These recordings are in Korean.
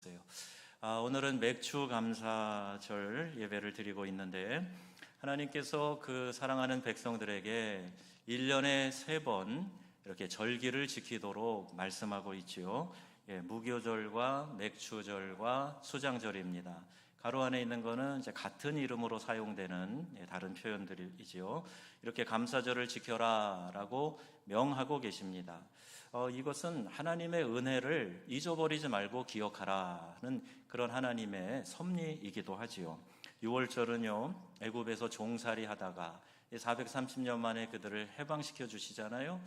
있어요. 오늘은 맥주 감사절 예배를 드리고 있는데, 하나님께서 그 사랑하는 백성들에게 1년에 3번 이렇게 절기를 지키도록 말씀하고 있지요. 무교절과 맥주절과 수장절입니다. 가로 안에 있는 거는 이제 같은 이름으로 사용되는 다른 표현들이지요. 이렇게 감사절을 지켜라라고 명하고 계십니다. 이것은 하나님의 은혜를 잊어버리지 말고 기억하라는 그런 하나님의 섭리이기도 하지요. 6월절은요, 애굽에서 종살이 하다가 430년 만에 그들을 해방시켜 주시잖아요.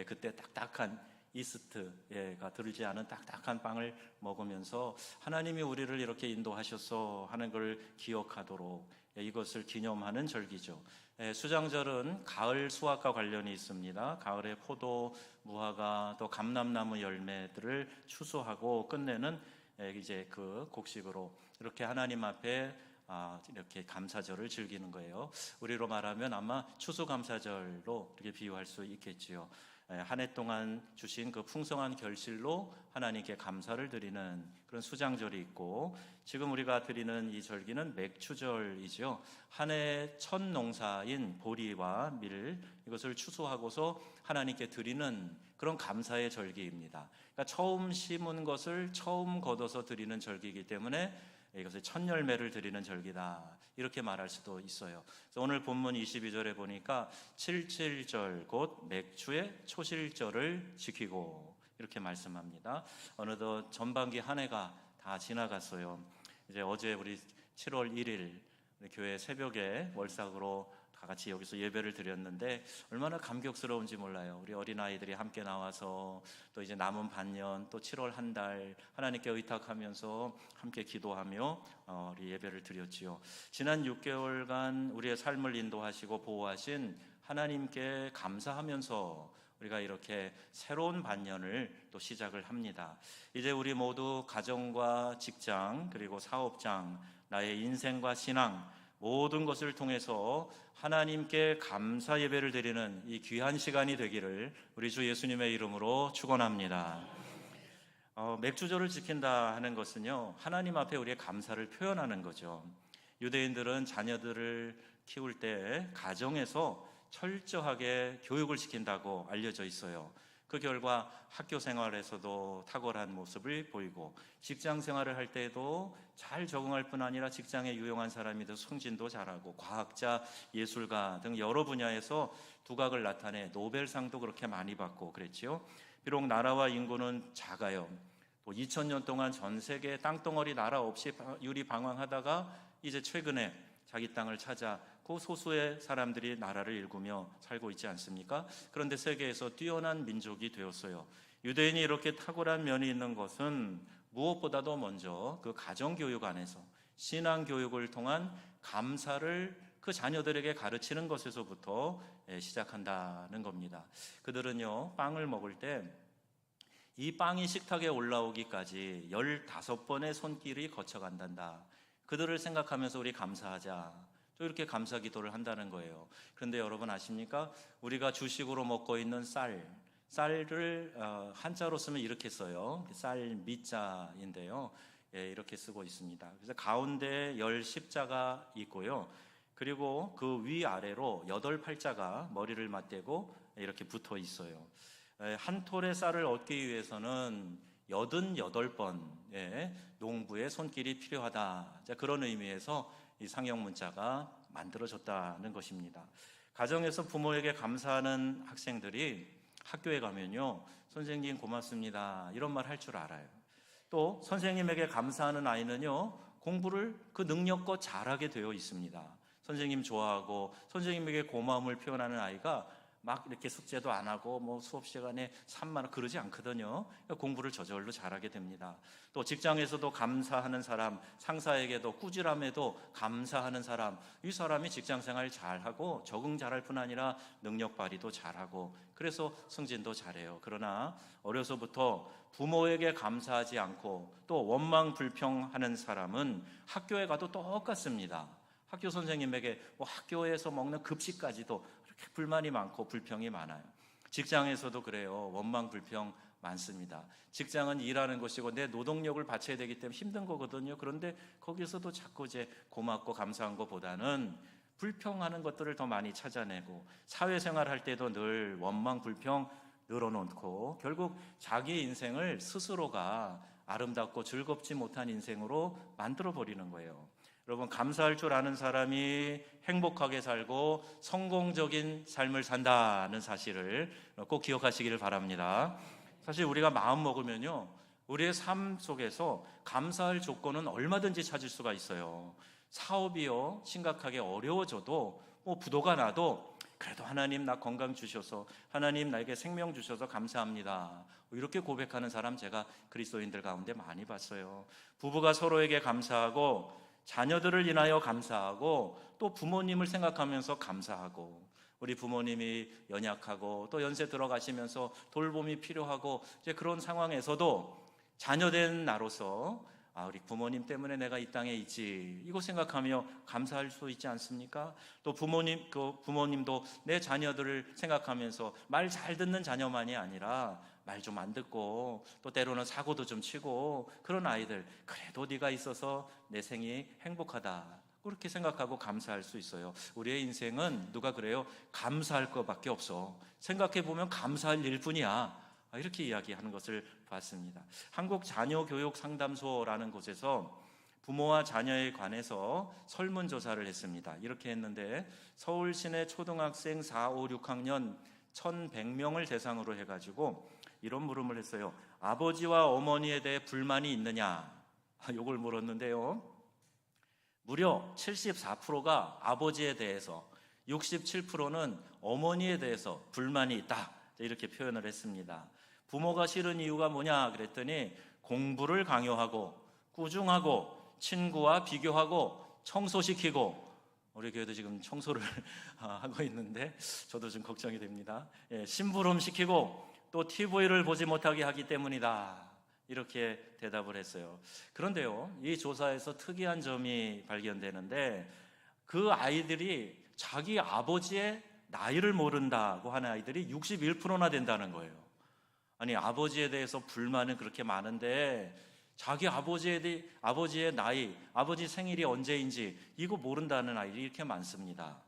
그때 딱딱한 이스트가 들지 않은 딱딱한 빵을 먹으면서 하나님이 우리를 이렇게 인도하셨어 하는 걸 기억하도록 이것을 기념하는 절기죠. 수장절은 가을 수확과 관련이 있습니다. 가을에 포도, 무화과, 또 감람나무 열매들을 추수하고 끝내는 이제 그 곡식으로 이렇게 하나님 앞에 이렇게 감사절을 즐기는 거예요. 우리로 말하면 아마 추수감사절로 이렇게 비유할 수 있겠지요. 한 해 동안 주신 그 풍성한 결실로 하나님께 감사를 드리는 그런 수장절이 있고, 지금 우리가 드리는 이 절기는 맥추절이죠. 한 해 첫 농사인 보리와 밀, 이것을 추수하고서 하나님께 드리는 그런 감사의 절기입니다. 그러니까 처음 심은 것을 처음 걷어서 드리는 절기이기 때문에 이것을 첫 열매를 드리는 절기다, 이렇게 말할 수도 있어요. 그래서 오늘 본문 22절에 보니까 77절 곧 맥주의 초실절을 지키고 이렇게 말씀합니다. 어느덧 전반기 한 해가 다 지나갔어요. 이제 어제 우리 7월 1일 교회 새벽에 월삭으로 다 같이 여기서 예배를 드렸는데 얼마나 감격스러운지 몰라요. 우리 어린아이들이 함께 나와서 또 이제 남은 반년 또 7월 한 달 하나님께 의탁하면서 함께 기도하며 우리 예배를 드렸지요. 지난 6개월간 우리의 삶을 인도하시고 보호하신 하나님께 감사하면서 우리가 이렇게 새로운 반년을 또 시작을 합니다. 이제 우리 모두 가정과 직장 그리고 사업장, 나의 인생과 신앙 모든 것을 통해서 하나님께 감사 예배를 드리는 이 귀한 시간이 되기를 우리 주 예수님의 이름으로 축원합니다. 맥주절을 지킨다 하는 것은요, 하나님 앞에 우리의 감사를 표현하는 거죠. 유대인들은 자녀들을 키울 때 가정에서 철저하게 교육을 시킨다고 알려져 있어요. 그 결과 학교 생활에서도 탁월한 모습을 보이고, 직장 생활을 할 때에도 잘 적응할 뿐 아니라 직장에 유용한 사람이 더 승진도 잘하고, 과학자, 예술가 등 여러 분야에서 두각을 나타내 노벨상도 그렇게 많이 받고 그랬지요. 비록 나라와 인구는 작아요. 또 2000년 동안 전 세계 땅덩어리 나라 없이 유리방황하다가 이제 최근에 자기 땅을 찾아 그 소수의 사람들이 나라를 일구며 살고 있지 않습니까? 그런데 세계에서 뛰어난 민족이 되었어요. 유대인이 이렇게 탁월한 면이 있는 것은 무엇보다도 먼저 그 가정교육 안에서 신앙교육을 통한 감사를 그 자녀들에게 가르치는 것에서부터 시작한다는 겁니다. 그들은요, 빵을 먹을 때 이 빵이 식탁에 올라오기까지 15번의 손길이 거쳐간단다. 그들을 생각하면서 우리 감사하자, 또 이렇게 감사 기도를 한다는 거예요. 그런데 여러분 아십니까? 우리가 주식으로 먹고 있는 쌀을 한자로 쓰면 이렇게 써요. 쌀 미자인데요, 이렇게 쓰고 있습니다. 그래서 가운데 10십자가 있고요, 그리고 그 위아래로 8팔자가 머리를 맞대고 이렇게 붙어 있어요. 한 톨의 쌀을 얻기 위해서는 88번의 농부의 손길이 필요하다. 그런 의미에서 이 상형 문자가 만들어졌다는 것입니다. 가정에서 부모에게 감사하는 학생들이 학교에 가면요, 선생님 고맙습니다, 이런 말 할 줄 알아요. 또 선생님에게 감사하는 아이는요, 공부를 그 능력껏 잘하게 되어 있습니다. 선생님 좋아하고 선생님에게 고마움을 표현하는 아이가 막 이렇게 숙제도 안 하고 뭐 수업 시간에 산만 그러지 않거든요. 공부를 저절로 잘하게 됩니다. 또 직장에서도 감사하는 사람, 상사에게도 꾸지람에도 감사하는 사람, 이 사람이 직장생활 잘하고 적응 잘할 뿐 아니라 능력 발휘도 잘하고 그래서 승진도 잘해요. 그러나 어려서부터 부모에게 감사하지 않고 또 원망 불평하는 사람은 학교에 가도 똑같습니다. 학교 선생님에게 학교에서 먹는 급식까지도 그렇게 불만이 많고 불평이 많아요. 직장에서도 그래요. 원망 불평 많습니다. 직장은 일하는 곳이고 내 노동력을 바쳐야 되기 때문에 힘든 거거든요. 그런데 거기서도 자꾸 이제 고맙고 감사한 것보다는 불평하는 것들을 더 많이 찾아내고, 사회생활 할 때도 늘 원망 불평 늘어놓고 결국 자기 인생을 스스로가 아름답고 즐겁지 못한 인생으로 만들어 버리는 거예요. 여러분, 감사할 줄 아는 사람이 행복하게 살고 성공적인 삶을 산다는 사실을 꼭 기억하시기를 바랍니다. 사실 우리가 마음 먹으면요, 우리의 삶 속에서 감사할 조건은 얼마든지 찾을 수가 있어요. 사업이요, 심각하게 어려워져도 부도가 나도 그래도 하나님 나 건강 주셔서, 하나님 나에게 생명 주셔서 감사합니다, 이렇게 고백하는 사람 제가 그리스도인들 가운데 많이 봤어요. 부부가 서로에게 감사하고, 자녀들을 인하여 감사하고, 또 부모님을 생각하면서 감사하고, 우리 부모님이 연약하고 또 연세 들어가시면서 돌봄이 필요하고 이제 그런 상황에서도 자녀된 나로서 우리 부모님 때문에 내가 이 땅에 있지, 이거 생각하며 감사할 수 있지 않습니까? 또 부모님도 내 자녀들을 생각하면서 말 잘 듣는 자녀만이 아니라 말 좀 안 듣고 또 때로는 사고도 좀 치고 그런 아이들, 그래도 네가 있어서 내 생이 행복하다, 그렇게 생각하고 감사할 수 있어요. 우리의 인생은 누가 그래요? 감사할 것밖에 없어. 생각해보면 감사할 일뿐이야, 이렇게 이야기하는 것을 봤습니다. 한국 자녀교육상담소라는 곳에서 부모와 자녀에 관해서 설문조사를 했습니다. 이렇게 했는데 서울 시내 초등학생 4, 5, 6학년 1,100명을 대상으로 해가지고 이런 물음을 했어요. 아버지와 어머니에 대해 불만이 있느냐? 이걸 물었는데요, 무려 74%가 아버지에 대해서, 67%는 어머니에 대해서 불만이 있다, 이렇게 표현을 했습니다. 부모가 싫은 이유가 뭐냐 그랬더니 공부를 강요하고 꾸중하고 친구와 비교하고 청소시키고, 우리 교회도 지금 청소를 하고 있는데 저도 좀 걱정이 됩니다. 심부름시키고 또 TV를 보지 못하게 하기 때문이다, 이렇게 대답을 했어요. 그런데요, 이 조사에서 특이한 점이 발견되는데 그 아이들이 자기 아버지의 나이를 모른다고 하는 아이들이 61%나 된다는 거예요. 아니, 아버지에 대해서 불만은 그렇게 많은데 자기 아버지의 나이, 아버지 생일이 언제인지 이거 모른다는 아이들이 이렇게 많습니다.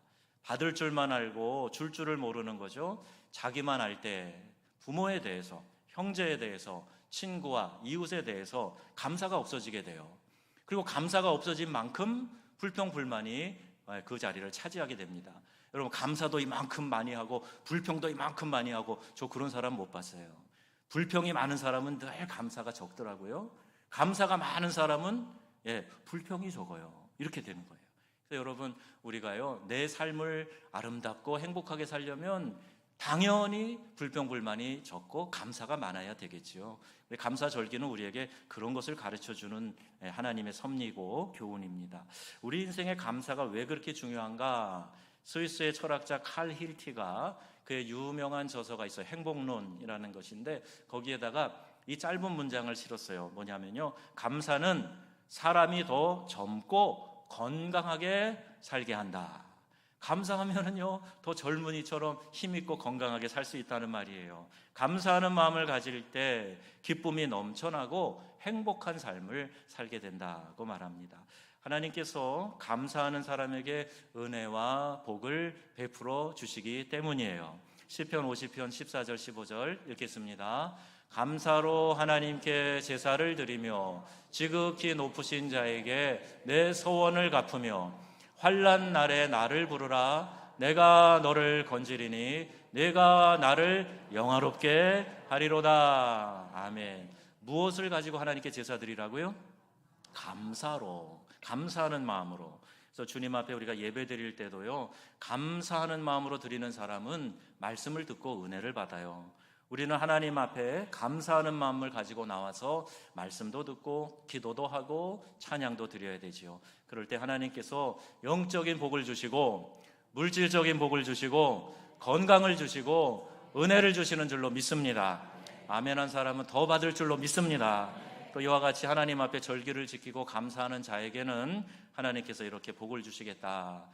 받을 줄만 알고 줄 줄을 모르는 거죠. 자기만 알 때 부모에 대해서, 형제에 대해서, 친구와 이웃에 대해서 감사가 없어지게 돼요. 그리고 감사가 없어진 만큼 불평불만이 그 자리를 차지하게 됩니다. 여러분, 감사도 이만큼 많이 하고 불평도 이만큼 많이 하고, 저 그런 사람 못 봤어요. 불평이 많은 사람은 늘 감사가 적더라고요. 감사가 많은 사람은 불평이 적어요. 이렇게 되는 거예요. 그래서 여러분, 우리가요, 내 삶을 아름답고 행복하게 살려면 당연히 불평불만이 적고 감사가 많아야 되겠지요. 감사절기는 우리에게 그런 것을 가르쳐주는 하나님의 섭리고 교훈입니다. 우리 인생의 감사가 왜 그렇게 중요한가? 스위스의 철학자 칼 힐티가 그의 유명한 저서가 있어요. 행복론이라는 것인데 거기에다가 이 짧은 문장을 실었어요. 뭐냐면요, 감사는 사람이 더 젊고 건강하게 살게 한다. 감사하면은요, 더 젊은이처럼 힘있고 건강하게 살 수 있다는 말이에요. 감사하는 마음을 가질 때 기쁨이 넘쳐나고 행복한 삶을 살게 된다고 말합니다. 하나님께서 감사하는 사람에게 은혜와 복을 베풀어 주시기 때문이에요. 시편 50편 14절 15절 읽겠습니다. 감사로 하나님께 제사를 드리며 지극히 높으신 자에게 내 소원을 갚으며 환난 날에 나를 부르라. 내가 너를 건지리니 내가 나를 영화롭게 하리로다. 아멘. 무엇을 가지고 하나님께 제사 드리라고요? 감사로, 감사하는 마음으로. 그래서 주님 앞에 우리가 예배 드릴 때도요, 감사하는 마음으로 드리는 사람은 말씀을 듣고 은혜를 받아요. 우리는 하나님 앞에 감사하는 마음을 가지고 나와서 말씀도 듣고 기도도 하고 찬양도 드려야 되지요. 그럴 때 하나님께서 영적인 복을 주시고 물질적인 복을 주시고 건강을 주시고 은혜를 주시는 줄로 믿습니다. 아멘한 사람은 더 받을 줄로 믿습니다. 또 이와 같이 하나님 앞에 절기를 지키고 감사하는 자에게는 하나님께서 이렇게 복을 주시겠다.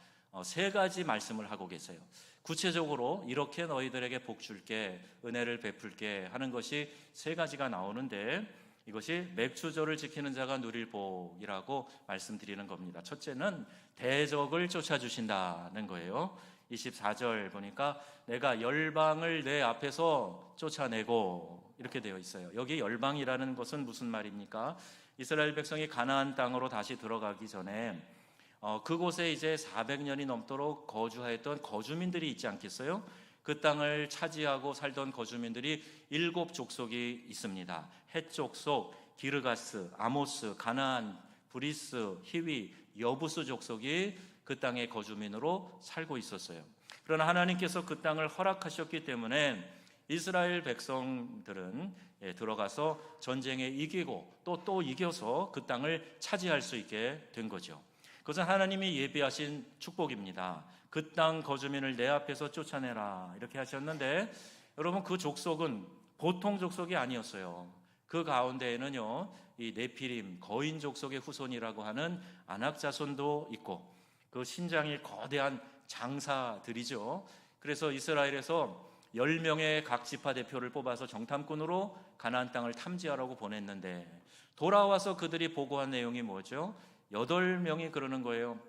세 가지 말씀을 하고 계세요. 구체적으로 이렇게 너희들에게 복 줄게, 은혜를 베풀게 하는 것이 세 가지가 나오는데, 이것이 맥추절을 지키는 자가 누릴 복이라고 말씀드리는 겁니다. 첫째는 대적을 쫓아주신다는 거예요. 24절 보니까 내가 열방을 내 앞에서 쫓아내고, 이렇게 되어 있어요. 여기 열방이라는 것은 무슨 말입니까? 이스라엘 백성이 가나안 땅으로 다시 들어가기 전에 그곳에 이제 400년이 넘도록 거주하였던 거주민들이 있지 않겠어요? 그 땅을 차지하고 살던 거주민들이 7족속이 있습니다. 헷 족속, 기르가스, 아모스, 가나안, 브리스, 히위, 여부스 족속이 그 땅의 거주민으로 살고 있었어요. 그러나 하나님께서 그 땅을 허락하셨기 때문에 이스라엘 백성들은 들어가서 전쟁에 이기고 또 이겨서 그 땅을 차지할 수 있게 된 거죠. 그것은 하나님이 예비하신 축복입니다. 그 땅 거주민을 내 앞에서 쫓아내라, 이렇게 하셨는데, 여러분, 그 족속은 보통 족속이 아니었어요. 그 가운데에는요, 이 네피림, 거인 족속의 후손이라고 하는 아낙 자손도 있고, 그 신장이 거대한 장사들이죠. 그래서 이스라엘에서 10명의 각 지파 대표를 뽑아서 정탐꾼으로 가나안 땅을 탐지하라고 보냈는데, 돌아와서 그들이 보고한 내용이 뭐죠? 8명이 그러는 거예요.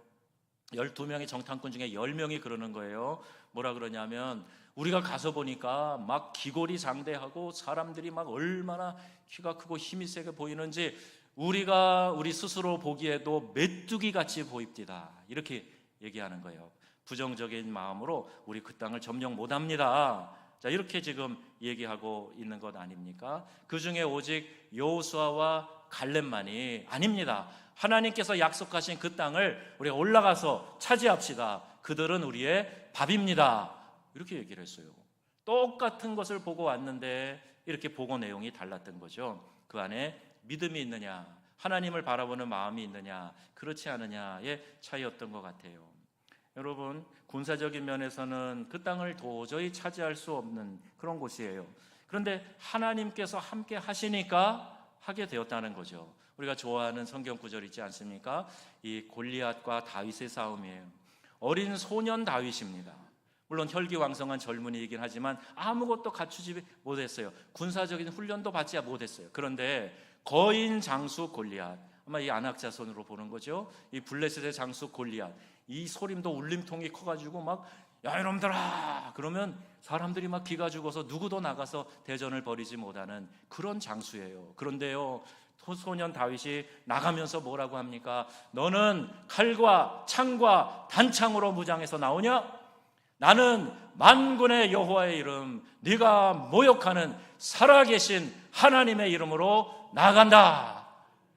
12명의 정탐꾼 중에 10명이 그러는 거예요. 뭐라 그러냐면, 우리가 가서 보니까 막 기골이 장대하고 사람들이 막 얼마나 키가 크고 힘이 세게 보이는지 우리 스스로 보기에도 메뚜기 같이 보입디다, 이렇게 얘기하는 거예요. 부정적인 마음으로 우리 그 땅을 점령 못합니다. 자, 이렇게 지금 얘기하고 있는 것 아닙니까? 그 중에 오직 여호수아와 갈렙만이 아닙니다. 하나님께서 약속하신 그 땅을 우리가 올라가서 차지합시다. 그들은 우리의 밥입니다. 이렇게 얘기를 했어요. 똑같은 것을 보고 왔는데 이렇게 보고 내용이 달랐던 거죠. 그 안에 믿음이 있느냐, 하나님을 바라보는 마음이 있느냐, 그렇지 않느냐의 차이였던 것 같아요. 여러분, 군사적인 면에서는 그 땅을 도저히 차지할 수 없는 그런 곳이에요. 그런데 하나님께서 함께 하시니까 하게 되었다는 거죠. 우리가 좋아하는 성경 구절 있지 않습니까? 이 골리앗과 다윗의 싸움이에요. 어린 소년 다윗입니다. 물론 혈기왕성한 젊은이이긴 하지만 아무것도 갖추지 못했어요. 군사적인 훈련도 받지 못했어요. 그런데 거인 장수 골리앗, 아마 이 아낙 자손으로 보는 거죠. 이 블레셋의 장수 골리앗, 이 소림도 울림통이 커가지고 막, 야 이놈들아, 그러면 사람들이 막 기가 죽어서 누구도 나가서 대전을 벌이지 못하는 그런 장수예요. 그런데요, 소년 다윗이 나가면서 뭐라고 합니까? 너는 칼과 창과 단창으로 무장해서 나오냐? 나는 만군의 여호와의 이름, 네가 모욕하는 살아계신 하나님의 이름으로 나간다.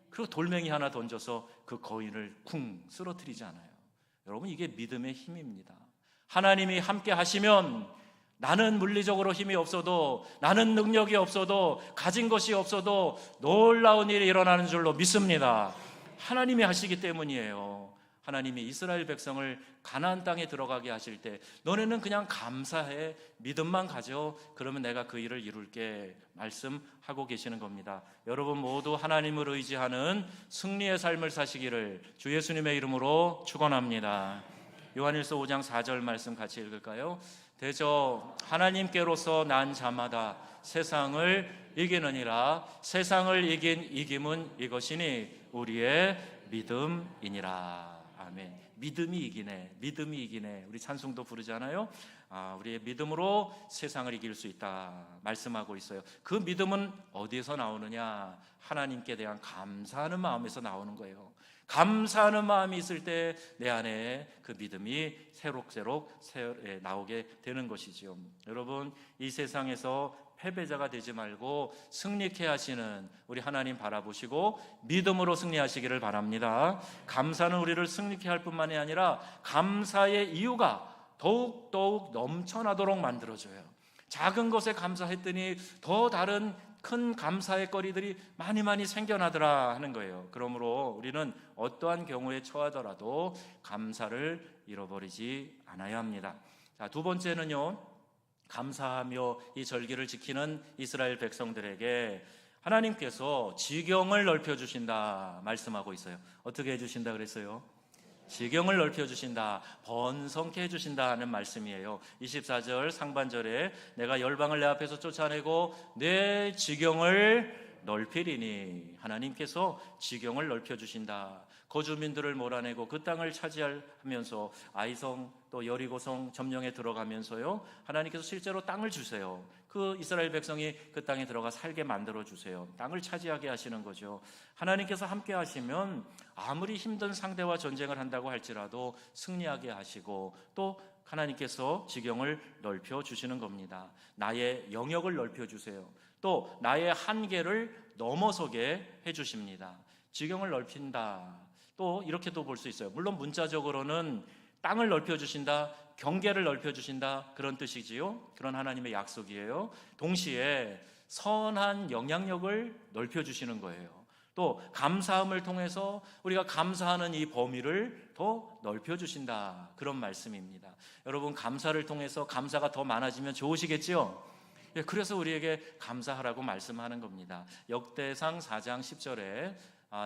그리고 돌멩이 하나 던져서 그 거인을 쿵 쓰러뜨리지 않아요. 여러분, 이게 믿음의 힘입니다. 하나님이 함께 하시면 나는 물리적으로 힘이 없어도, 나는 능력이 없어도, 가진 것이 없어도 놀라운 일이 일어나는 줄로 믿습니다. 하나님이 하시기 때문이에요. 하나님이 이스라엘 백성을 가나안 땅에 들어가게 하실 때 너네는 그냥 감사해, 믿음만 가져, 그러면 내가 그 일을 이룰게 말씀하고 계시는 겁니다. 여러분 모두 하나님을 의지하는 승리의 삶을 사시기를 주 예수님의 이름으로 축원합니다. 요한일서 5장 4절 말씀 같이 읽을까요? 대저 하나님께로서 난 자마다 세상을 이기느니라. 세상을 이긴 이김은 이것이니 우리의 믿음이니라. 아멘. 믿음이 이기네, 믿음이 이기네. 우리 찬송도 부르잖아요. 우리의 믿음으로 세상을 이길 수 있다 말씀하고 있어요. 그 믿음은 어디에서 나오느냐? 하나님께 대한 감사하는 마음에서 나오는 거예요. 감사하는 마음이 있을 때 내 안에 그 믿음이 새록새록 나오게 되는 것이죠. 여러분, 이 세상에서 패배자가 되지 말고 승리케 하시는 우리 하나님 바라보시고 믿음으로 승리하시기를 바랍니다. 감사는 우리를 승리케 할 뿐만이 아니라 감사의 이유가 더욱 넘쳐나도록 만들어줘요. 작은 것에 감사했더니 더 다른 큰 감사의 거리들이 많이 생겨나더라 하는 거예요. 그러므로 우리는 어떠한 경우에 처하더라도 감사를 잃어버리지 않아야 합니다. 자, 두 번째는요, 감사하며 이 절기를 지키는 이스라엘 백성들에게 하나님께서 지경을 넓혀주신다 말씀하고 있어요. 어떻게 해주신다 그랬어요? 지경을 넓혀주신다, 번성케 해주신다 하는 말씀이에요. 24절 상반절에 내가 열방을 내 앞에서 쫓아내고 내 지경을 넓히리니, 하나님께서 지경을 넓혀주신다. 거주민들을 몰아내고 그 땅을 차지하면서 아이성 또 여리고성 점령에 들어가면서요, 하나님께서 실제로 땅을 주세요. 그 이스라엘 백성이 그 땅에 들어가 살게 만들어 주세요. 땅을 차지하게 하시는 거죠. 하나님께서 함께 하시면 아무리 힘든 상대와 전쟁을 한다고 할지라도 승리하게 하시고, 또 하나님께서 지경을 넓혀 주시는 겁니다. 나의 영역을 넓혀 주세요. 또 나의 한계를 넘어서게 해 주십니다. 지경을 넓힌다. 또 이렇게도 볼 수 있어요. 물론 문자적으로는 땅을 넓혀 주신다, 경계를 넓혀 주신다, 그런 뜻이지요. 그런 하나님의 약속이에요. 동시에 선한 영향력을 넓혀 주시는 거예요. 또 감사함을 통해서 우리가 감사하는 이 범위를 더 넓혀 주신다, 그런 말씀입니다. 여러분, 감사를 통해서 감사가 더 많아지면 좋으시겠지요? 그래서 우리에게 감사하라고 말씀하는 겁니다. 역대상 4장 10절에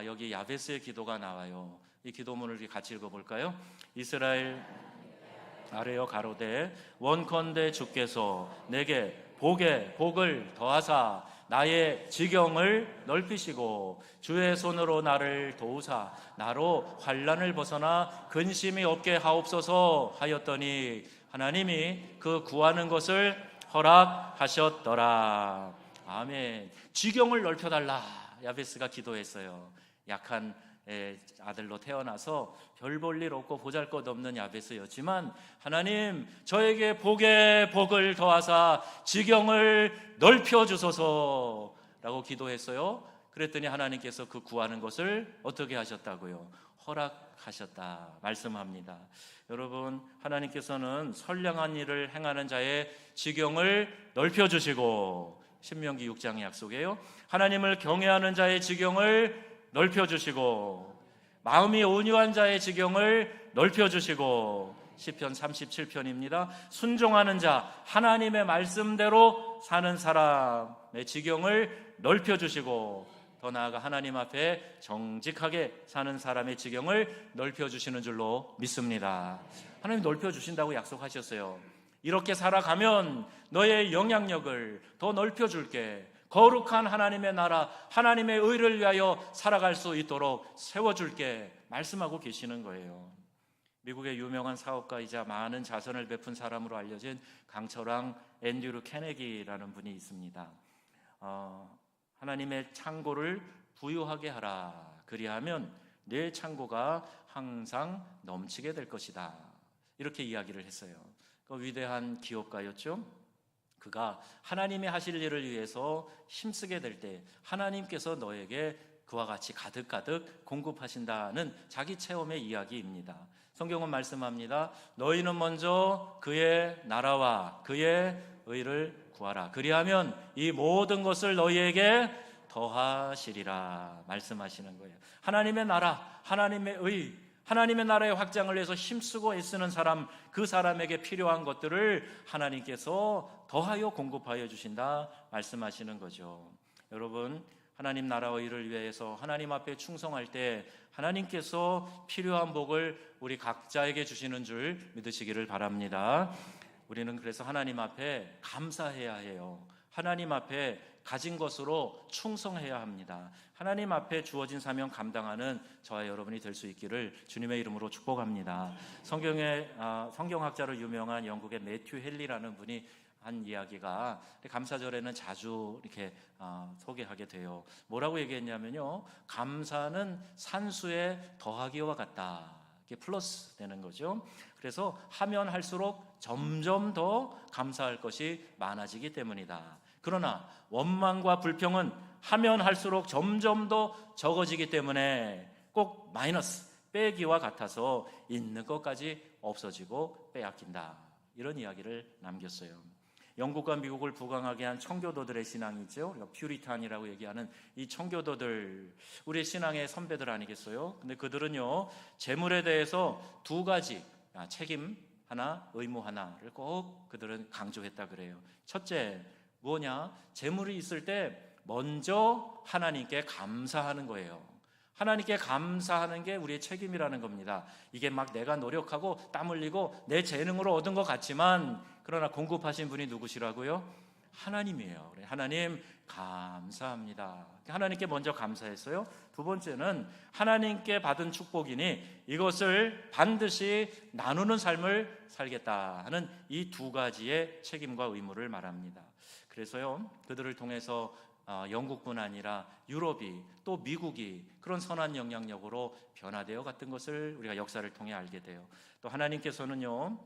여기 야베스의 기도가 나와요. 이 기도문을 같이 읽어볼까요? 이스라엘 아뢰어 가로되 원컨대 주께서 내게 복을 더하사 나의 지경을 넓히시고 주의 손으로 나를 도우사 나로 환난을 벗어나 근심이 없게 하옵소서 하였더니 하나님이 그 구하는 것을 허락하셨더라. 아멘. 지경을 넓혀달라, 야베스가 기도했어요. 약한 아들로 태어나서 별 볼 일 없고 보잘것없는 야베스였지만, 하나님 저에게 복을 더하사 지경을 넓혀주소서라고 기도했어요. 그랬더니 하나님께서 그 구하는 것을 어떻게 하셨다고요? 허락하셨다 말씀합니다. 여러분, 하나님께서는 선량한 일을 행하는 자의 지경을 넓혀주시고, 신명기 6장의 약속이에요. 하나님을 경외하는 자의 지경을 넓혀주시고, 마음이 온유한 자의 지경을 넓혀주시고, 시편 37편입니다. 순종하는 자, 하나님의 말씀대로 사는 사람의 지경을 넓혀주시고, 더 나아가 하나님 앞에 정직하게 사는 사람의 지경을 넓혀주시는 줄로 믿습니다. 하나님 넓혀주신다고 약속하셨어요. 이렇게 살아가면 너의 영향력을 더 넓혀줄게, 거룩한 하나님의 나라, 하나님의 의를 위하여 살아갈 수 있도록 세워줄게 말씀하고 계시는 거예요. 미국의 유명한 사업가이자 많은 자선을 베푼 사람으로 알려진 강철왕 앤드류 케네기라는 분이 있습니다. 하나님의 창고를 부유하게 하라, 그리하면 내 창고가 항상 넘치게 될 것이다, 이렇게 이야기를 했어요. 그 위대한 기업가였죠. 그가 하나님이 하실 일을 위해서 힘쓰게 될 때 하나님께서 너에게 그와 같이 가득가득 공급하신다는 자기 체험의 이야기입니다. 성경은 말씀합니다. 너희는 먼저 그의 나라와 그의 의를 구하라, 그리하면 이 모든 것을 너희에게 더하시리라 말씀하시는 거예요. 하나님의 나라, 하나님의 의, 하나님의 나라의 확장을 위해서 힘쓰고 애쓰는 사람, 그 사람에게 필요한 것들을 하나님께서 더하여 공급하여 주신다 말씀하시는 거죠. 여러분, 하나님 나라의 일을 위해서 하나님 앞에 충성할 때 하나님께서 필요한 복을 우리 각자에게 주시는 줄 믿으시기를 바랍니다. 우리는 그래서 하나님 앞에 감사해야 해요. 하나님 앞에 가진 것으로 충성해야 합니다. 하나님 앞에 주어진 사명 감당하는 저와 여러분이 될 수 있기를 주님의 이름으로 축복합니다. 성경학자로 유명한 영국의 매튜 헨리라는 분이 한 이야기가 감사절에는 자주 이렇게 소개하게 돼요. 뭐라고 얘기했냐면요, 감사는 산수의 더하기와 같다. 이게 플러스 되는 거죠. 그래서 하면 할수록 점점 더 감사할 것이 많아지기 때문이다. 그러나 원망과 불평은 하면 할수록 점점 더 적어지기 때문에 꼭 마이너스, 빼기와 같아서 있는 것까지 없어지고 빼앗긴다, 이런 이야기를 남겼어요. 영국과 미국을 부강하게 한 청교도들의 신앙이죠. 퓨리탄이라고 얘기하는 이 청교도들, 우리의 신앙의 선배들 아니겠어요? 근데 그들은요, 재물에 대해서 두 가지, 책임 하나, 의무 하나를 꼭 그들은 강조했다 그래요. 첫째, 뭐냐? 재물이 있을 때 먼저 하나님께 감사하는 거예요. 하나님께 감사하는 게 우리의 책임이라는 겁니다. 이게 막 내가 노력하고 땀 흘리고 내 재능으로 얻은 것 같지만, 그러나 공급하신 분이 누구시라고요? 하나님이에요. 하나님 감사합니다. 하나님께 먼저 감사했어요. 두 번째는 하나님께 받은 축복이니 이것을 반드시 나누는 삶을 살겠다 하는 이 두 가지의 책임과 의무를 말합니다. 그래서요, 그들을 통해서 영국뿐 아니라 유럽이, 또 미국이 그런 선한 영향력으로 변화되어 갔던 것을 우리가 역사를 통해 알게 돼요. 또 하나님께서는요,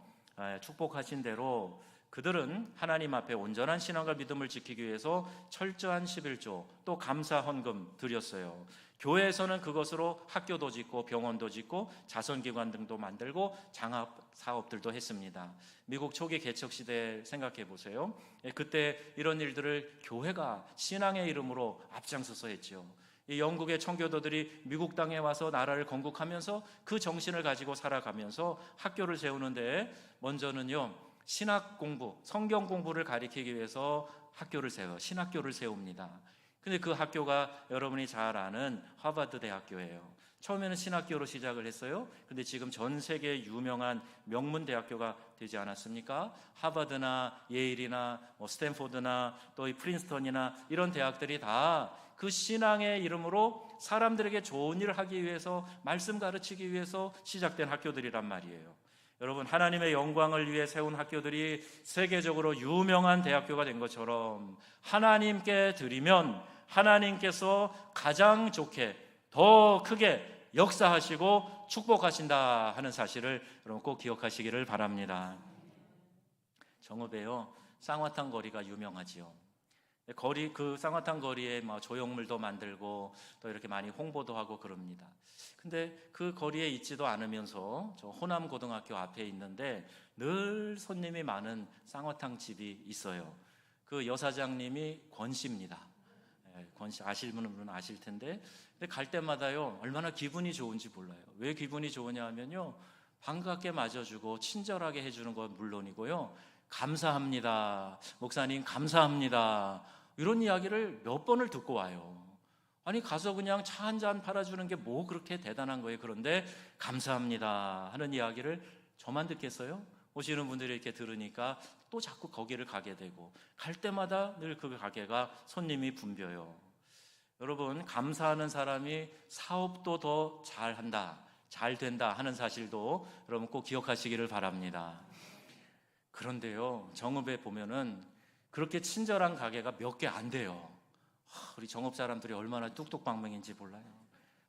축복하신 대로 그들은 하나님 앞에 온전한 신앙과 믿음을 지키기 위해서 철저한 11조, 또 감사 헌금 드렸어요. 교회에서는 그것으로 학교도 짓고 병원도 짓고 자선기관 등도 만들고 장학 사업들도 했습니다. 미국 초기 개척 시대 생각해 보세요. 그때 이런 일들을 교회가 신앙의 이름으로 앞장서서 했죠. 이 영국의 청교도들이 미국 땅에 와서 나라를 건국하면서 그 정신을 가지고 살아가면서 학교를 세우는데, 먼저는요, 신학 공부, 성경 공부를 가리키기 위해서 학교를 세워 신학교를 세웁니다. 근데 그 학교가 여러분이 잘 아는 하버드 대학교예요. 처음에는 신학교로 시작을 했어요. 근데 지금 전 세계 유명한 명문 대학교가 되지 않았습니까? 하버드나 예일이나 스탠포드나 또 이 프린스턴이나 이런 대학들이 다 그 신앙의 이름으로 사람들에게 좋은 일을 하기 위해서, 말씀 가르치기 위해서 시작된 학교들이란 말이에요. 여러분, 하나님의 영광을 위해 세운 학교들이 세계적으로 유명한 대학교가 된 것처럼 하나님께 드리면 하나님께서 가장 좋게, 더 크게 역사하시고 축복하신다 하는 사실을 여러분 꼭 기억하시기를 바랍니다. 정읍에요, 쌍화탕 거리가 유명하지요. 그 쌍화탕 거리에 조형물도 만들고 또 이렇게 많이 홍보도 하고 그럽니다. 근데 그 거리에 있지도 않으면서 저 호남 고등학교 앞에 있는데 늘 손님이 많은 쌍화탕 집이 있어요. 그 여사장님이 권 씨입니다. 권 씨 아시는 분은 아실 텐데, 근데 갈 때마다요, 얼마나 기분이 좋은지 몰라요. 왜 기분이 좋으냐 하면요, 반갑게 맞아주고 친절하게 해주는 건 물론이고요, 감사합니다, 목사님 감사합니다, 이런 이야기를 몇 번을 듣고 와요. 아니, 가서 그냥 차 한 잔 팔아주는 게 뭐 그렇게 대단한 거예요. 그런데 감사합니다 하는 이야기를 저만 듣겠어요? 오시는 분들이 이렇게 들으니까 또 자꾸 거기를 가게 되고, 갈 때마다 늘 그 가게가 손님이 붐벼요. 여러분, 감사하는 사람이 사업도 더 잘한다, 잘 된다 하는 사실도 여러분 꼭 기억하시기를 바랍니다. 그런데요, 정읍에 보면은 그렇게 친절한 가게가 몇 개 안 돼요. 우리 정읍 사람들이 얼마나 뚝뚝방맹인지 몰라요.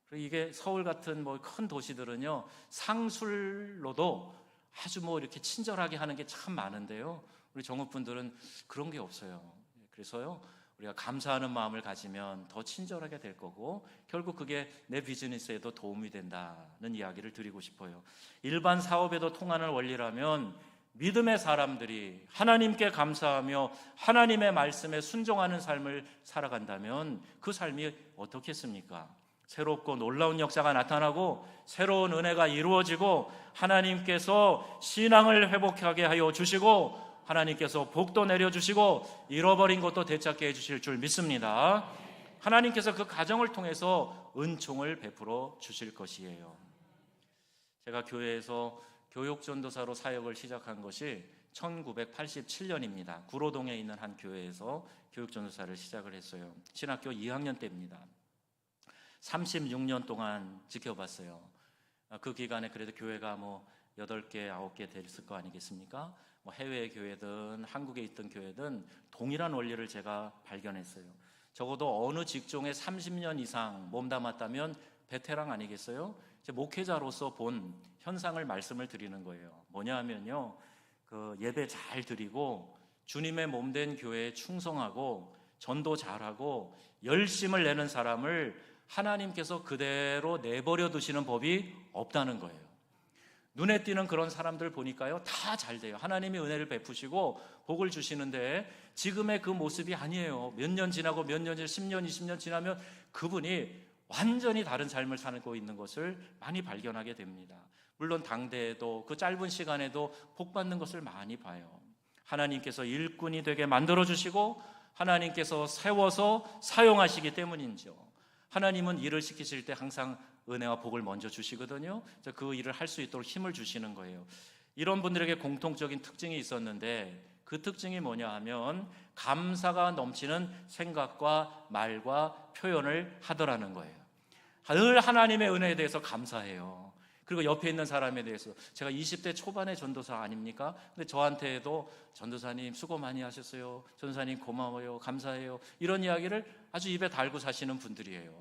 그리고 이게 서울 같은 큰 도시들은요, 상술로도 아주 이렇게 친절하게 하는 게 참 많은데요, 우리 정읍 분들은 그런 게 없어요. 그래서요, 우리가 감사하는 마음을 가지면 더 친절하게 될 거고, 결국 그게 내 비즈니스에도 도움이 된다는 이야기를 드리고 싶어요. 일반 사업에도 통하는 원리라면 믿음의 사람들이 하나님께 감사하며 하나님의 말씀에 순종하는 삶을 살아간다면 그 삶이 어떻겠습니까? 새롭고 놀라운 역사가 나타나고 새로운 은혜가 이루어지고 하나님께서 신앙을 회복하게 하여 주시고 하나님께서 복도 내려주시고 잃어버린 것도 되찾게 해주실 줄 믿습니다. 하나님께서 그 가정을 통해서 은총을 베풀어 주실 것이에요. 제가 교회에서 교육전도사로 사역을 시작한 것이 1987년입니다. 구로동에 있는 한 교회에서 교육전도사를 시작을 했어요. 신학교 2학년 때입니다. 36년 동안 지켜봤어요. 그 기간에 그래도 교회가 8개, 9개 됐을 거 아니겠습니까? 해외 교회든 한국에 있던 교회든 동일한 원리를 제가 발견했어요. 적어도 어느 직종에 30년 이상 몸담았다면 베테랑 아니겠어요? 목회자로서 본 현상을 말씀을 드리는 거예요. 뭐냐 하면요, 그 예배 잘 드리고 주님의 몸된 교회에 충성하고 전도 잘하고 열심을 내는 사람을 하나님께서 그대로 내버려 두시는 법이 없다는 거예요. 눈에 띄는 그런 사람들 보니까요, 다 잘 돼요. 하나님이 은혜를 베푸시고 복을 주시는데 지금의 그 모습이 아니에요. 몇 년 지나고 몇 년, 10년, 20년 지나면 그분이 완전히 다른 삶을 살고 있는 것을 많이 발견하게 됩니다. 물론 당대에도 그 짧은 시간에도 복 받는 것을 많이 봐요. 하나님께서 일꾼이 되게 만들어주시고 하나님께서 세워서 사용하시기 때문인지요. 하나님은 일을 시키실 때 항상 은혜와 복을 먼저 주시거든요. 그 일을 할 수 있도록 힘을 주시는 거예요. 이런 분들에게 공통적인 특징이 있었는데 그 특징이 뭐냐 하면 감사가 넘치는 생각과 말과 표현을 하더라는 거예요. 늘 하나님의 은혜에 대해서 감사해요. 그리고 옆에 있는 사람에 대해서, 제가 20대 초반의 전도사 아닙니까? 근데 저한테도 전도사님 수고 많이 하셨어요, 전도사님 고마워요, 감사해요, 이런 이야기를 아주 입에 달고 사시는 분들이에요.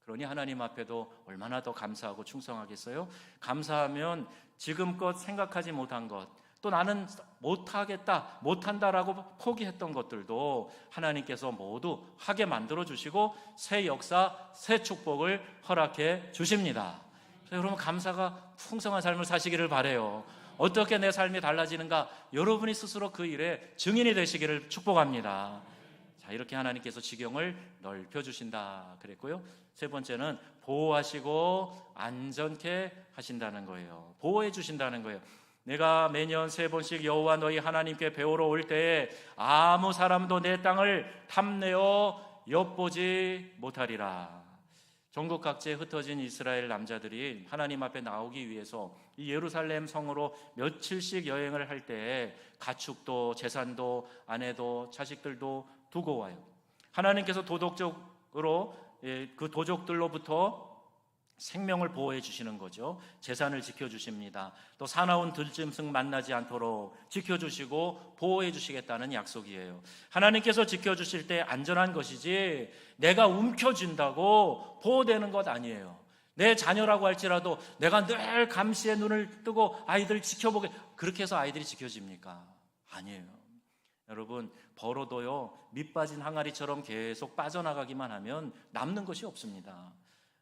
그러니 하나님 앞에도 얼마나 더 감사하고 충성하겠어요? 감사하면 지금껏 생각하지 못한 것, 또 나는 못하겠다, 못한다라고 포기했던 것들도 하나님께서 모두 하게 만들어 주시고 새 역사, 새 축복을 허락해 주십니다. 그래서 여러분, 감사가 풍성한 삶을 사시기를 바라요. 어떻게 내 삶이 달라지는가, 여러분이 스스로 그 일에 증인이 되시기를 축복합니다. 자, 이렇게 하나님께서 지경을 넓혀주신다 그랬고요. 세 번째는 보호하시고 안전케 하신다는 거예요. 보호해 주신다는 거예요. 내가 매년 3번씩 여호와 너희 하나님께 배우러 올 때에 아무 사람도 내 땅을 탐내어 엿보지 못하리라. 전국 각지에 흩어진 이스라엘 남자들이 하나님 앞에 나오기 위해서 이 예루살렘 성으로 며칠씩 여행을 할 때 가축도 재산도 아내도 자식들도 두고 와요. 하나님께서 도덕적으로 그 도적들로부터 생명을 보호해 주시는 거죠. 재산을 지켜주십니다. 또 사나운 들짐승 만나지 않도록 지켜주시고 보호해 주시겠다는 약속이에요. 하나님께서 지켜주실 때 안전한 것이지 내가 움켜쥔다고 보호되는 것 아니에요. 내 자녀라고 할지라도 내가 늘 감시의 눈을 뜨고 아이들 지켜보게, 그렇게 해서 아이들이 지켜집니까? 아니에요. 여러분, 벌어도요 밑 빠진 항아리처럼 계속 빠져나가기만 하면 남는 것이 없습니다.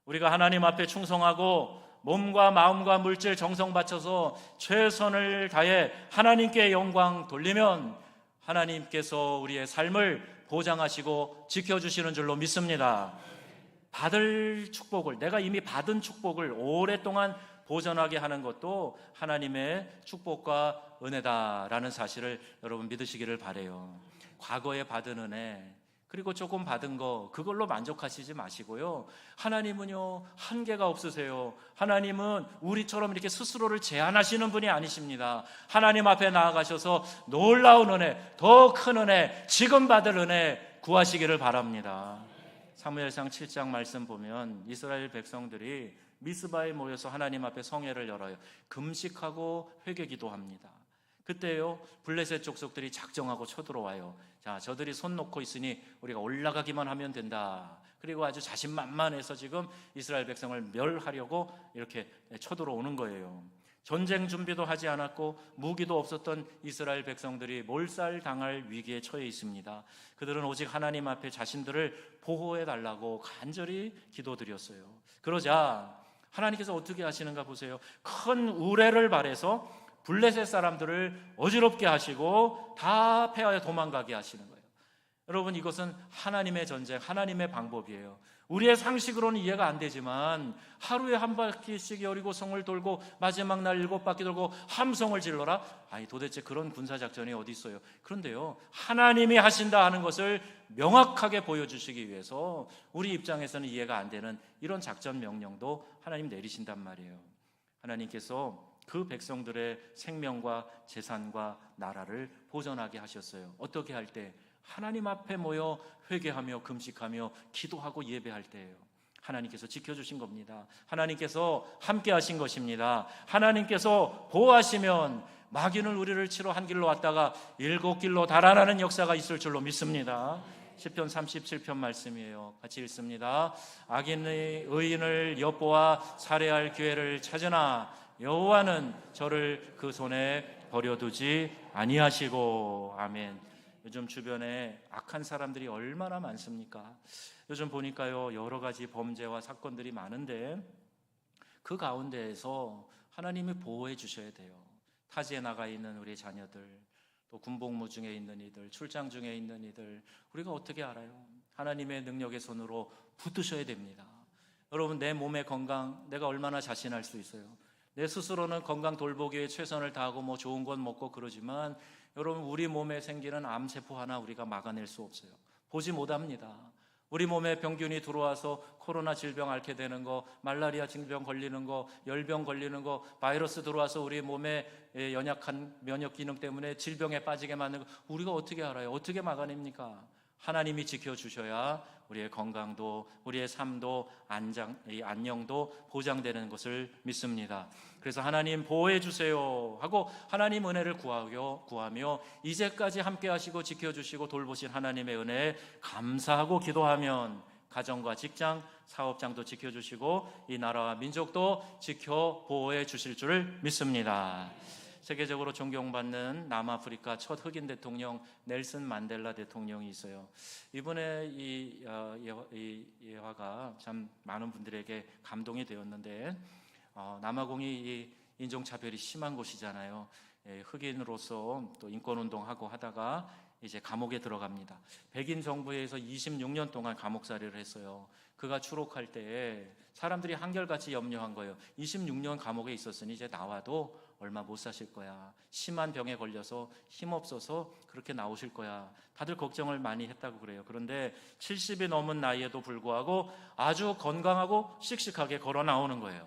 우리가 하나님 앞에 충성하고 몸과 마음과 물질 정성 바쳐서 최선을 다해 하나님께 영광 돌리면 하나님께서 우리의 삶을 보장하시고 지켜주시는 줄로 믿습니다. 받을 축복을, 내가 이미 받은 축복을 오랫동안 보존하게 하는 것도 하나님의 축복과 은혜다라는 사실을 여러분 믿으시기를 바라요. 과거에 받은 은혜, 그리고 조금 받은 거, 그걸로 만족하시지 마시고요. 하나님은요 한계가 없으세요. 하나님은 우리처럼 이렇게 스스로를 제한하시는 분이 아니십니다. 하나님 앞에 나아가셔서 놀라운 은혜, 더 큰 은혜, 지금 받을 은혜 구하시기를 바랍니다. 사무엘상 7장 말씀 보면 이스라엘 백성들이 미스바에 모여서 하나님 앞에 성회를 열어요. 금식하고 회개 기도합니다. 그때요 블레셋 족속들이 작정하고 쳐들어와요. 자, 저들이 손 놓고 있으니 우리가 올라가기만 하면 된다. 그리고 아주 자신만만해서 지금 이스라엘 백성을 멸하려고 이렇게 쳐들어오는 거예요. 전쟁 준비도 하지 않았고 무기도 없었던 이스라엘 백성들이 몰살당할 위기에 처해 있습니다. 그들은 오직 하나님 앞에 자신들을 보호해 달라고 간절히 기도드렸어요. 그러자 하나님께서 어떻게 하시는가 보세요. 큰 우레를 발해서 블레셋 사람들을 어지럽게 하시고 다 패하여 도망가게 하시는 거예요. 여러분, 이것은 하나님의 전쟁, 하나님의 방법이에요. 우리의 상식으로는 이해가 안 되지만 하루에 한 바퀴씩 여리고성을 돌고 마지막 날 7바퀴 돌고 함성을 질러라? 아니, 도대체 그런 군사작전이 어디 있어요? 그런데요, 하나님이 하신다 하는 것을 명확하게 보여주시기 위해서 우리 입장에서는 이해가 안 되는 이런 작전 명령도 하나님 내리신단 말이에요. 하나님께서 그 백성들의 생명과 재산과 나라를 보존하게 하셨어요. 어떻게 할 때? 하나님 앞에 모여 회개하며 금식하며 기도하고 예배할 때예요. 하나님께서 지켜주신 겁니다. 하나님께서 함께 하신 것입니다. 하나님께서 보호하시면 마귀는 우리를 치러 한 길로 왔다가 7길로 달아나는 역사가 있을 줄로 믿습니다. 시편 37편 말씀이에요. 같이 읽습니다. 악인의 의인을 엿보아 살해할 기회를 찾으나 여호와는 저를 그 손에 버려두지 아니하시고. 아멘. 요즘 주변에 악한 사람들이 얼마나 많습니까? 요즘 보니까요 여러 가지 범죄와 사건들이 많은데 그 가운데에서 하나님이 보호해 주셔야 돼요. 타지에 나가 있는 우리 자녀들, 또 군복무 중에 있는 이들, 출장 중에 있는 이들, 우리가 어떻게 알아요? 하나님의 능력의 손으로 붙드셔야 됩니다. 여러분, 내 몸의 건강 내가 얼마나 자신할 수 있어요? 내 스스로는 건강 돌보기에 최선을 다하고 뭐 좋은 건 먹고 그러지만 여러분, 우리 몸에 생기는 암세포 하나 우리가 막아낼 수 없어요. 보지 못합니다. 우리 몸에 병균이 들어와서 코로나 질병 앓게 되는 거, 말라리아 질병 걸리는 거, 열병 걸리는 거, 바이러스 들어와서 우리 몸에 연약한 면역 기능 때문에 질병에 빠지게 만드는 거, 우리가 어떻게 알아요? 어떻게 막아냅니까? 하나님이 지켜주셔야 우리의 건강도, 우리의 삶도, 안녕도 보장되는 것을 믿습니다. 그래서 하나님 보호해 주세요 하고 하나님 은혜를 구하며 이제까지 함께 하시고 지켜주시고 돌보신 하나님의 은혜에 감사하고 기도하면 가정과 직장, 사업장도 지켜주시고 이 나라와 민족도 지켜 보호해 주실 줄 믿습니다. 세계적으로 존경받는 남아프리카 첫 흑인 대통령 넬슨 만델라 대통령이 있어요. 이번에 이 예화가 참 많은 분들에게 감동이 되었는데, 남아공이 이 인종차별이 심한 곳이잖아요. 흑인으로서 또 인권운동하고 하다가 이제 감옥에 들어갑니다. 백인 정부에서 26년 동안 감옥살이를 했어요. 그가 추록할 때에 사람들이 한결같이 염려한 거예요. 26년 감옥에 있었으니 이제 나와도 얼마 못 사실 거야. 심한 병에 걸려서 힘없어서 그렇게 나오실 거야. 다들 걱정을 많이 했다고 그래요. 그런데 70이 넘은 나이에도 불구하고 아주 건강하고 씩씩하게 걸어 나오는 거예요.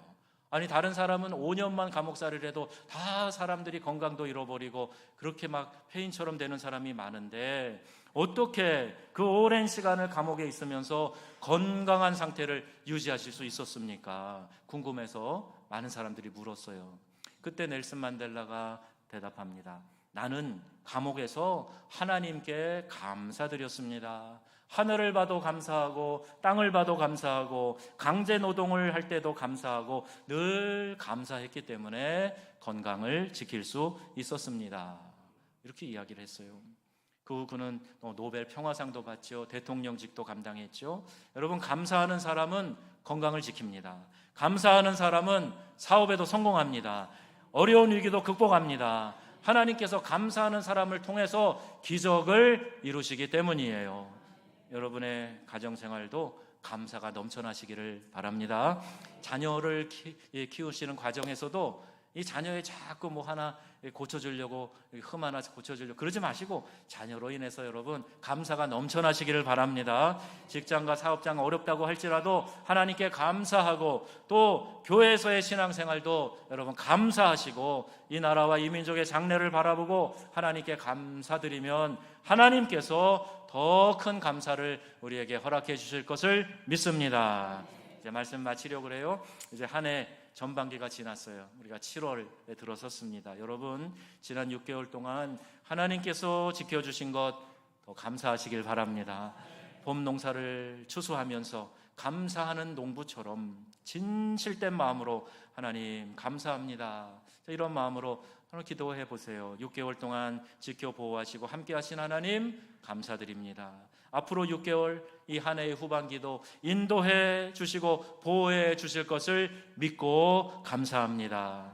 아니, 다른 사람은 5년만 감옥살이를 해도 다 사람들이 건강도 잃어버리고 그렇게 막 폐인처럼 되는 사람이 많은데 어떻게 그 오랜 시간을 감옥에 있으면서 건강한 상태를 유지하실 수 있었습니까? 궁금해서 많은 사람들이 물었어요. 그때 넬슨 만델라가 대답합니다. 나는 감옥에서 하나님께 감사드렸습니다. 하늘을 봐도 감사하고 땅을 봐도 감사하고 강제 노동을 할 때도 감사하고 늘 감사했기 때문에 건강을 지킬 수 있었습니다. 이렇게 이야기를 했어요. 그는 노벨 평화상도 받죠. 대통령직도 감당했죠. 여러분, 감사하는 사람은 건강을 지킵니다. 감사하는 사람은 사업에도 성공합니다. 어려운 위기도 극복합니다. 하나님께서 감사하는 사람을 통해서 기적을 이루시기 때문이에요. 여러분의 가정생활도 감사가 넘쳐나시기를 바랍니다. 자녀를 키우시는 과정에서도 이 자녀의 자꾸 뭐 하나 고쳐주려고, 흠 하나 고쳐주려고 그러지 마시고 자녀로 인해서 여러분 감사가 넘쳐나시기를 바랍니다. 직장과 사업장 어렵다고 할지라도 하나님께 감사하고 또 교회에서의 신앙생활도 여러분 감사하시고 이 나라와 이 민족의 장래를 바라보고 하나님께 감사드리면 하나님께서 더 큰 감사를 우리에게 허락해 주실 것을 믿습니다. 이제 말씀 마치려고 그래요. 이제 한 해 전반기가 지났어요. 우리가 7월에 들어섰습니다. 여러분, 지난 6개월 동안 하나님께서 지켜주신 것 더 감사하시길 바랍니다. 봄 농사를 추수하면서 감사하는 농부처럼 진실된 마음으로 하나님 감사합니다. 이런 마음으로 기도해 보세요. 6개월 동안 지켜 보호하시고 함께 하신 하나님 감사드립니다. 앞으로 6개월 이 한 해의 후반기도 인도해 주시고 보호해 주실 것을 믿고 감사합니다.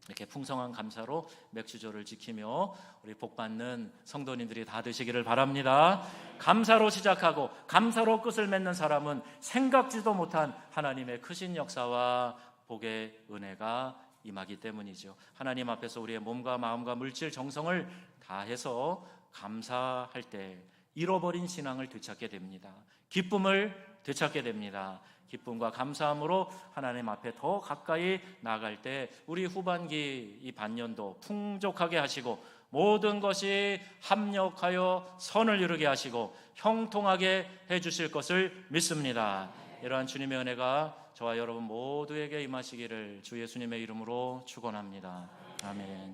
이렇게 풍성한 감사로 맥주절을 지키며 우리 복받는 성도님들이 다 되시기를 바랍니다. 감사로 시작하고 감사로 끝을 맺는 사람은 생각지도 못한 하나님의 크신 역사와 복의 은혜가 임하기 때문이죠. 하나님 앞에서 우리의 몸과 마음과 물질 정성을 다해서 감사할 때 잃어버린 신앙을 되찾게 됩니다. 기쁨을 되찾게 됩니다. 기쁨과 감사함으로 하나님 앞에 더 가까이 나아갈 때 우리 후반기 이 반년도 풍족하게 하시고 모든 것이 합력하여 선을 이루게 하시고 형통하게 해주실 것을 믿습니다. 이러한 주님의 은혜가 저와 여러분 모두에게 임하시기를 주 예수님의 이름으로 축원합니다. 아멘.